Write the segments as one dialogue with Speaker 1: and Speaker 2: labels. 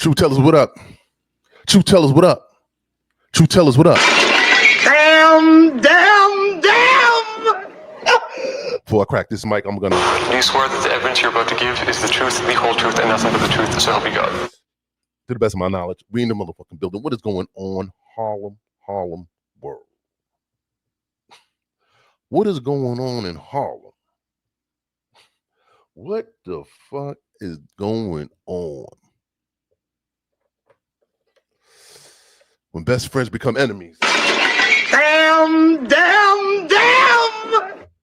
Speaker 1: True tellers, what up? True tellers, what up? True tellers, what up?
Speaker 2: Damn!
Speaker 1: Before I crack this mic, I'm gonna.
Speaker 3: Do you swear that the evidence you're about to give is the truth, the whole truth, and nothing but the truth, so help you God?
Speaker 1: To the best of my knowledge, we in the motherfucking building. What is going on, Harlem world? What is going on in Harlem? What the fuck is going on? When best friends become enemies.
Speaker 2: Damn!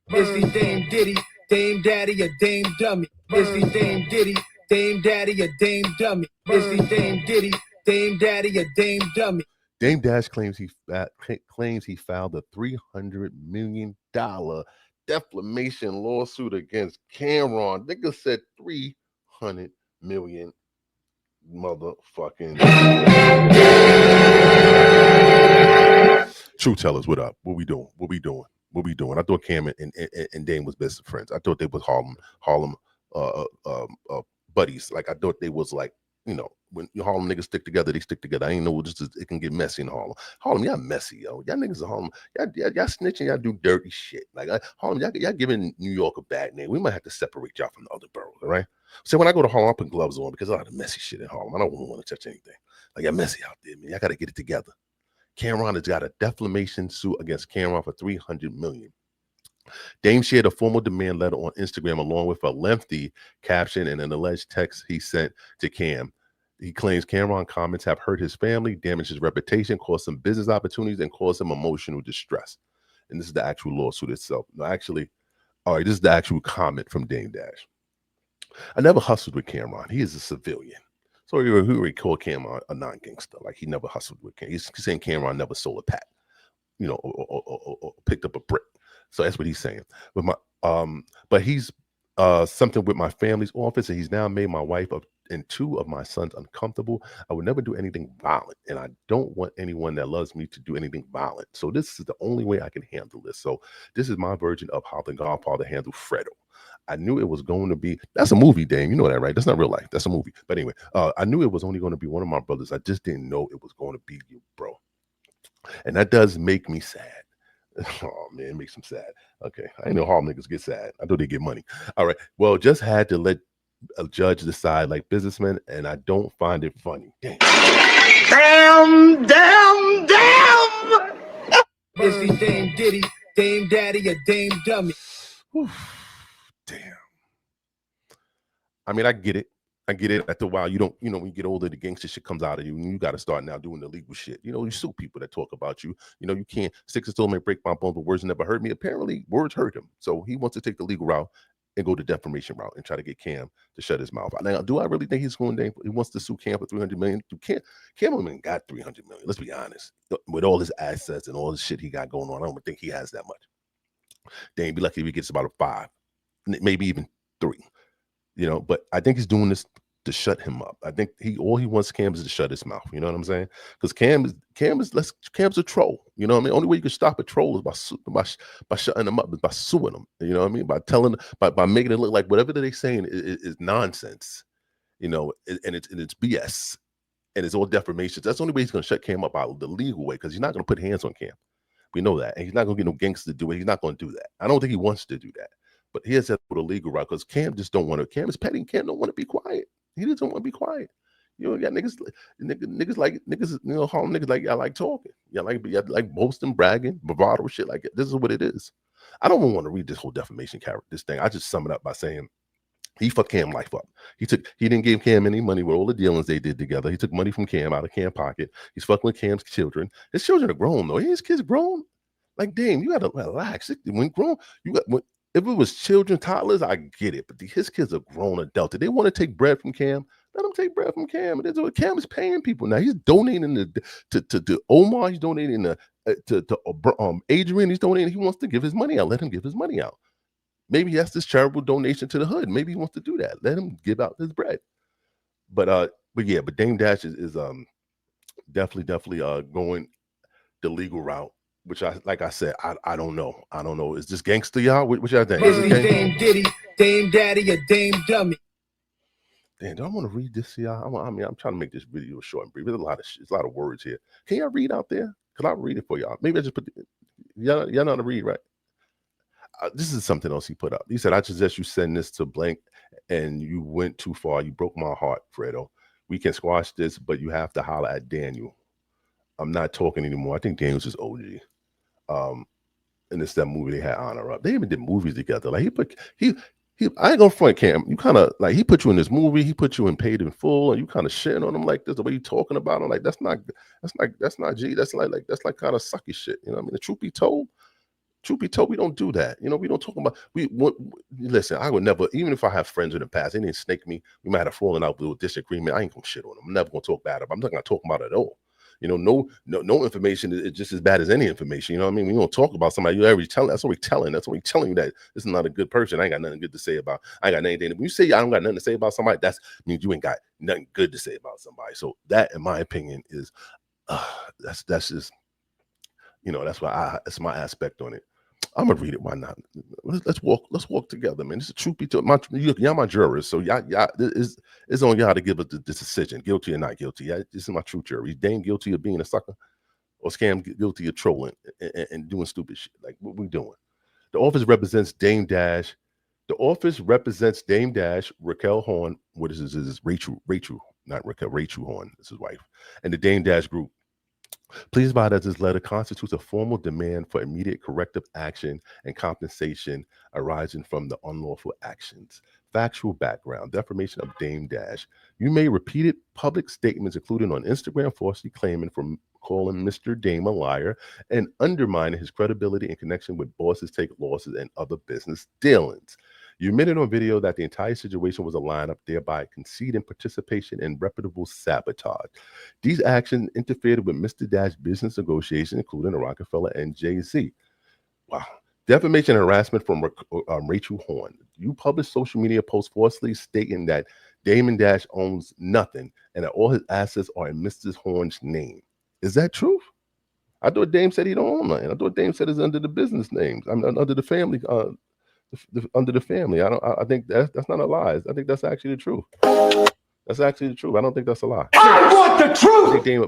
Speaker 4: Is he Dame Diddy, Dame Daddy, or Dame Dummy? Is he Dame Diddy, Dame Daddy, or Dame Dummy? Is he Dame Diddy, Dame Daddy, or Dame Dummy?
Speaker 1: DAMEDASH claims he filed a $300 million defamation lawsuit against Camron. Nigga said 300 million motherfucking. True tellers, what up? What we doing? I thought Cam and Dame was best friends. I thought they was Harlem buddies. Like I thought they was like, you know, when Harlem niggas stick together, they stick together. I ain't know it can get messy in Harlem. Harlem, y'all messy, yo. Y'all niggas in Harlem, y'all snitching, y'all do dirty shit. Like Harlem, y'all giving New York a bad name. We might have to separate y'all from the other boroughs, all right? So when I go to Harlem, I put gloves on because a lot of messy shit in Harlem. I don't want to touch anything. Like y'all messy out there, man. Y'all gotta get it together. Camron has got a defamation suit against Camron for $300 million. Dame shared a formal demand letter on Instagram along with a lengthy caption and an alleged text he sent to Cam. He claims Camron comments have hurt his family, damaged his reputation, caused him business opportunities, and caused him emotional distress. And this is the actual lawsuit itself. No, actually, all right, this is the actual comment from DAMEDASH. I never hustled with Camron. He is a civilian. So he already called Camron a non-gangster. Like he never hustled with Camron. He's saying Camron never sold a pack, you know, or picked up a brick. So that's what he's saying. But he's something with my family's office, and he's now made my wife and two of my sons uncomfortable. I would never do anything violent, and I don't want anyone that loves me to do anything violent. So this is the only way I can handle this. So this is my version of how the Godfather handled Fredo. I knew it was going to be, that's a movie, Dame. You know that, right? That's not real life. That's a movie. But anyway, I knew it was only going to be one of my brothers. I just didn't know it was going to be you, bro. And that does make me sad. Oh, man, it makes them sad. Okay. I didn't know Harlem niggas get sad. I thought they get money. All right. Well, just had to let a judge decide like businessmen, and I don't find it funny. Damn.
Speaker 4: Is he Dame Diddy, Dame Daddy, or Dame Dummy?
Speaker 1: Damn. I mean, I get it. After a while, you don't, you know, when you get older, the gangster shit comes out of you, and you got to start now doing the legal shit. You know, you sue people that talk about you. You know, you can't, sticks and stones may break my bones, but words never hurt me. Apparently, words hurt him. So he wants to take the legal route and go the defamation route and try to get Cam to shut his mouth. Now, do I really think he's going to, he wants to sue Cam for $300 million? Cam got $300 million. Let's be honest. With all his assets and all the shit he got going on, I don't think he has that much. Dame be lucky if he gets about a 5, maybe even 3. You know, but I think he's doing this to shut him up. I think all he wants Cam is to shut his mouth. You know what I'm saying? Because Cam's a troll. You know what I mean? Only way you can stop a troll is by shutting him up, is by suing him. You know what I mean? By making it look like whatever they're saying is nonsense. You know, and it's BS, and it's all defamation. That's the only way he's gonna shut Cam up out the legal way, because he's not gonna put hands on Cam. We know that, and he's not gonna get no gangster to do it. He's not gonna do that. I don't think he wants to do that. But he has to put a legal route, because Cam just don't want to. Cam is petty. Cam don't want to be quiet. He doesn't want to be quiet. You know, got niggas like, you know, Harlem niggas like, y'all like talking. Y'all like boasting, bragging, bravado, shit like it. This is what it is. I don't even want to read this whole defamation this thing. I just sum it up by saying he fucked Cam life up. He didn't give Cam any money with all the dealings they did together. He took money from Cam out of Cam's pocket. He's fucking with Cam's children. His children are grown though. His kids grown. Like, damn, you gotta relax. When grown, if it was children, toddlers, I get it. But his kids are grown adults. If they want to take bread from Cam, let them take bread from Cam. And that's what Cam is paying people now. He's donating to Omar. He's donating to Adrian. He's donating. He wants to give his money out. Let him give his money out. Maybe he has this charitable donation to the hood. Maybe he wants to do that. Let him give out his bread. But DAMEDASH is definitely going the legal route. Which like I said, I don't know. I don't know. Is this gangster, y'all? What y'all think?
Speaker 4: Is he Dame Diddy, Dame Daddy, or Dame Dummy?
Speaker 1: Damn, do I want to read this here? I'm trying to make this video short and brief. There's a lot of words here. Can y'all read out there? Cause I'll read it for y'all. Maybe I just put y'all know how to read, right? This is something else he put up. He said, "I suggest you send this to blank, and you went too far. You broke my heart, Fredo. We can squash this, but you have to holler at Daniel. I'm not talking anymore. I think Daniel's just OG. And it's that movie they had Honor Up. They even did movies together. Like he I ain't gonna front Cam. You kind of like he put you in this movie. He put you in Paid in Full, and you kind of shitting on him like this. The way you talking about him, like that's not G. That's like kind of sucky shit. You know what I mean? The truth be told, we don't do that. You know, we don't talk about listen, I would never, even if I have friends in the past, they didn't snake me. We might have fallen out with a disagreement. I ain't gonna shit on them. I'm never gonna talk bad about them. I'm not gonna talk about it at all. You know, no information is just as bad as any information. You know what I mean? We don't talk about somebody. You already telling. That's what we telling. That's what we telling you that this is not a good person. I ain't got nothing good to say about. I ain't got anything. When you say I don't got nothing to say about somebody, that means you ain't got nothing good to say about somebody. So that, in my opinion, is that's just, you know, that's that's my aspect on it. I'm gonna read it. Why not? Let's walk together, man. This is truth be told. Y'all my jurors, so y'all it's on y'all to give us the decision, guilty or not guilty. This is my true jury. Is Dame guilty of being a sucker, or Scam guilty of trolling and doing stupid shit? Like what we doing? The office represents Dame Dash. The office represents Dame Dash, Raquel Horn. What is this? This is Rachel, not Raquel, Rachel Horn. This is his wife, and the Dame Dash group. Please advise that this letter constitutes a formal demand for immediate corrective action and compensation arising from the unlawful actions. Factual background, defamation of Dame Dash. You made repeated public statements, including on Instagram, falsely claiming from calling Mr. Dame a liar and undermining his credibility in connection with bosses take losses and other business dealings. You admitted on video that the entire situation was a lineup, thereby conceding participation in reputable sabotage. These actions interfered with Mr. Dash's business negotiations, including the Roc-A-Fella and Jay-Z. Wow. Defamation and harassment from Rachel Horn. You published social media posts falsely stating that Damon Dash owns nothing and that all his assets are in Mr. Horn's name. Is that true? I thought Dame said he don't own nothing. I thought Dame said it's under the business names. I'm under the family. Under the family. I think that's not a lie. I think that's actually the truth. That's actually the truth. I don't think that's a lie.
Speaker 2: I want the truth.
Speaker 1: I think Dame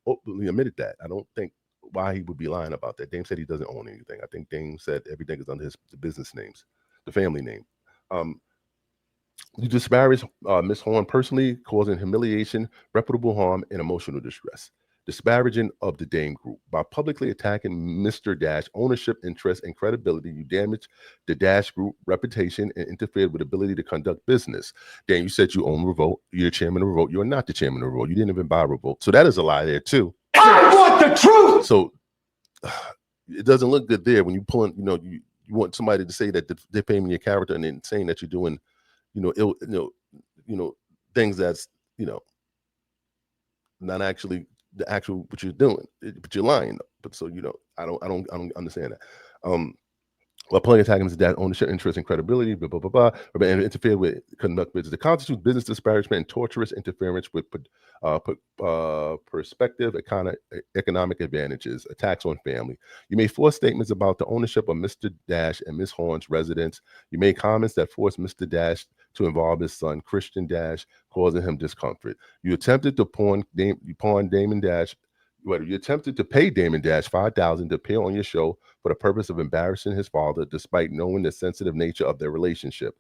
Speaker 1: openly admitted that. I don't think why he would be lying about that. Dame said he doesn't own anything. I think Dame said everything is under the business names, the family name. You disparage Ms. Horn personally, causing humiliation, reputable harm, and emotional distress. Disparaging of the Dame Group. By publicly attacking Mr. Dash ownership, interest, and credibility, you damage the Dash Group reputation and interfered with ability to conduct business. Dame, you said you own Revolt. You're chairman of Revolt. You are not the chairman of Revolt. You didn't even buy Revolt. So that is a lie there too.
Speaker 2: I want the truth.
Speaker 1: So it doesn't look good there when you pull in, you know, you want somebody to say that they're paying your character and then saying that you're doing, things that's, not actually the actual what you're doing, but you're lying. But so I don't understand that. While pulling attacking Mr. Dash ownership, interest, and credibility, blah blah blah blah, and interfere with conduct business. It constitutes business disparagement and torturous interference with perspective, economic advantages, attacks on family. You made false statements about the ownership of Mr. Dash and Ms. Horn's residence. You made comments that forced Mr. Dash to involve his son Christian Dash, causing him discomfort. You attempted to Damon Dash. You attempted to pay Damon Dash $5,000 to appear on your show for the purpose of embarrassing his father, despite knowing the sensitive nature of their relationship.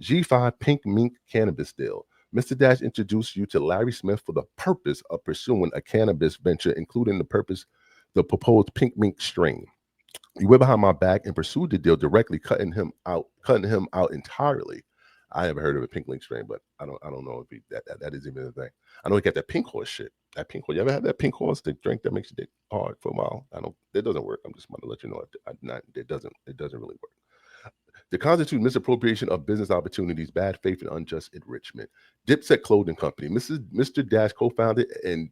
Speaker 1: G5 Pink Mink Cannabis Deal. Mr. Dash introduced you to Larry Smith for the purpose of pursuing a cannabis venture, including the proposed Pink Mink strain. You went behind my back and pursued the deal directly, cutting him out entirely. I never heard of a Pink Mink strain, but I don't know if that is even a thing. I know he got that pink horse shit. That pink horse. You ever had that pink horse, the drink that makes you dick hard for a while? It doesn't work. I'm just going to let you know it doesn't really work. The constitute misappropriation of business opportunities, bad faith, and unjust enrichment. Dipset Clothing Company. Mr. Dash co-founded and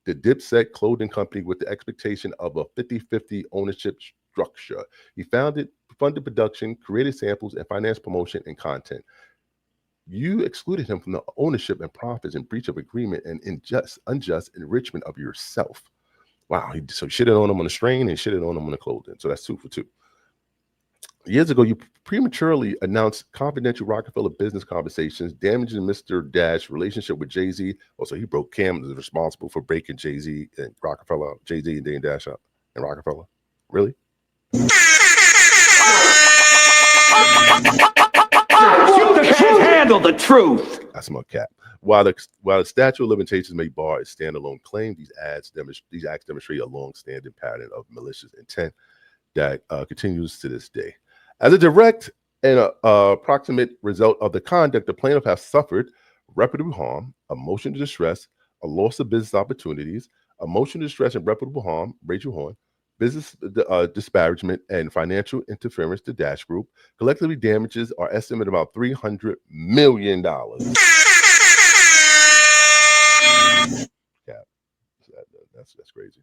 Speaker 1: the Dipset Clothing Company with the expectation of a 50-50 ownership structure. He funded production, created samples, and financed promotion and content. You excluded him from the ownership and profits in breach of agreement and unjust enrichment of yourself. Wow. So shitted on him on the strain and shitted on him on the clothing. So that's 2 for 2. Years ago, you prematurely announced confidential Roc-A-Fella business conversations, damaging Mr. Dash's relationship with Jay-Z. Also, he broke Cam is responsible for breaking Jay-Z and Roc-A-Fella, Jay-Z and Dame Dash up and Roc-A-Fella. Really?
Speaker 2: You can't handle the truth.
Speaker 1: That's my cap. While the statute of limitations may bar a standalone claim, these acts demonstrate a long-standing pattern of malicious intent that continues to this day. As a direct and approximate result of the conduct, the plaintiff has suffered reputable harm, emotional distress, a loss of business opportunities, emotional distress and reputable harm, Rachel Horn, business disparagement, and financial interference to Dash Group. Collectively, damages are estimated about $300 million. That's crazy.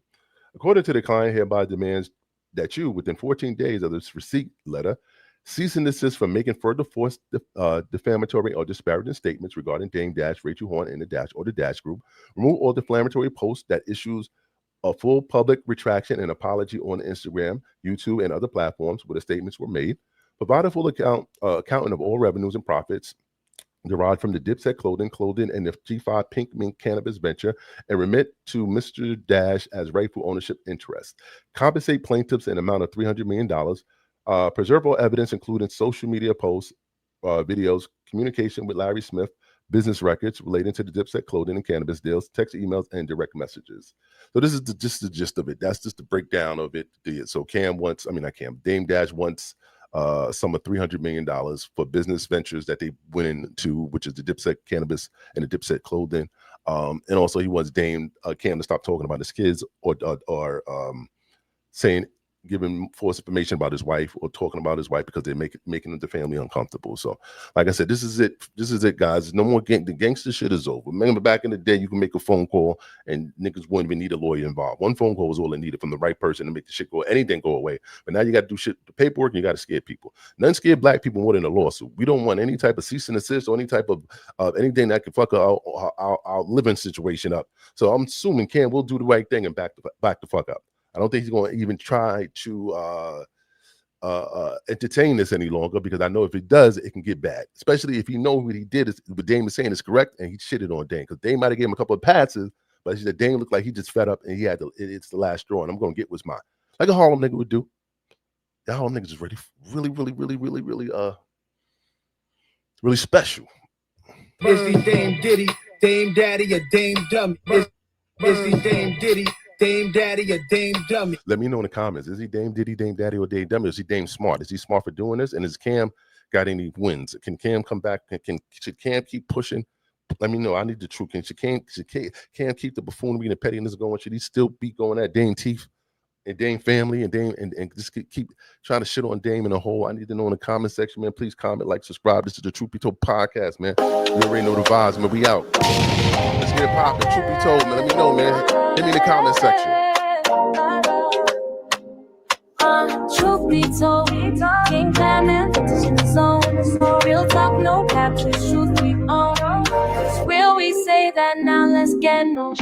Speaker 1: According to the client, hereby demands that you, within 14 days of this receipt letter, cease and desist from making further forced defamatory or disparaging statements regarding Dame Dash, Rachel Horn, and the Dash or the Dash Group. Remove all defamatory posts that issues a full public retraction and apology on Instagram, YouTube, and other platforms where the statements were made. Provide a full accounting of all revenues and profits derived from the Dipset clothing, and the G5 Pink Mink cannabis venture, and remit to Mr. Dash as rightful ownership interest. Compensate plaintiffs in amount of $300 million. Preserve all evidence, including social media posts, videos, communication with Larry Smith, business records relating to the Dipset clothing and cannabis deals, text, emails, and direct messages. So this is just the gist of it. That's just the breakdown of it. So Dame Dash wants sum of $300 million for business ventures that they went into, which is the Dipset cannabis and the Dipset clothing. And also he wants Cam to stop talking about his kids or giving false information about his wife or talking about his wife because they're making the family uncomfortable. So like I said, this is it, guys. No more the gangster shit is over. Remember back in the day, you can make a phone call and niggas wouldn't even need a lawyer involved. One phone call was all they needed from the right person to make the shit anything go away. But now you got to do shit, the paperwork, and you got to scare people. Nothing scared black people more than a lawsuit. We don't want any type of cease and desist or any type of anything that can fuck our living situation up. So I'm assuming Cam will do the right thing and back the fuck up. I don't think he's going to even try to entertain this any longer, because I know if he does, it can get bad. Especially if he knows what he did, what Dame is saying is correct, and he shitted on Dame. Because Dame might have gave him a couple of passes, but he said Dame looked like he just fed up and he had to. It's the last straw, and I'm going to get what's mine, like a Harlem nigga would do. The Harlem niggas is really special.
Speaker 4: Is he Dame Diddy, Dame Daddy, or Dame Dummy? Is he Dame Diddy, Dame Daddy, or Dame Dummy?
Speaker 1: Let me know in the comments. Is he Dame Diddy, Dame Daddy, or Dame Dummy? Is he Dame Smart? Is he smart for doing this? And is Cam got any wins? Can Cam come back? Should Cam keep pushing? Let me know. I need the truth. Should Cam keep the buffoonery and the pettiness going? Should he still be going at Dame Teeth and Dame family and Dame and just keep trying to shit on Dame in a hole? I need to know in the comment section, man. Please comment, like, subscribe. This is the Truth Be Told podcast, man. You already know the vibes, man. We out. Let's get it popping. Truth Be Told, man. Let me know, man. Hit me in the comment section.
Speaker 5: Truth be told, King Cam and the zone. No real talk, no cap, just truth we own. It's real, we say that now, let's get no.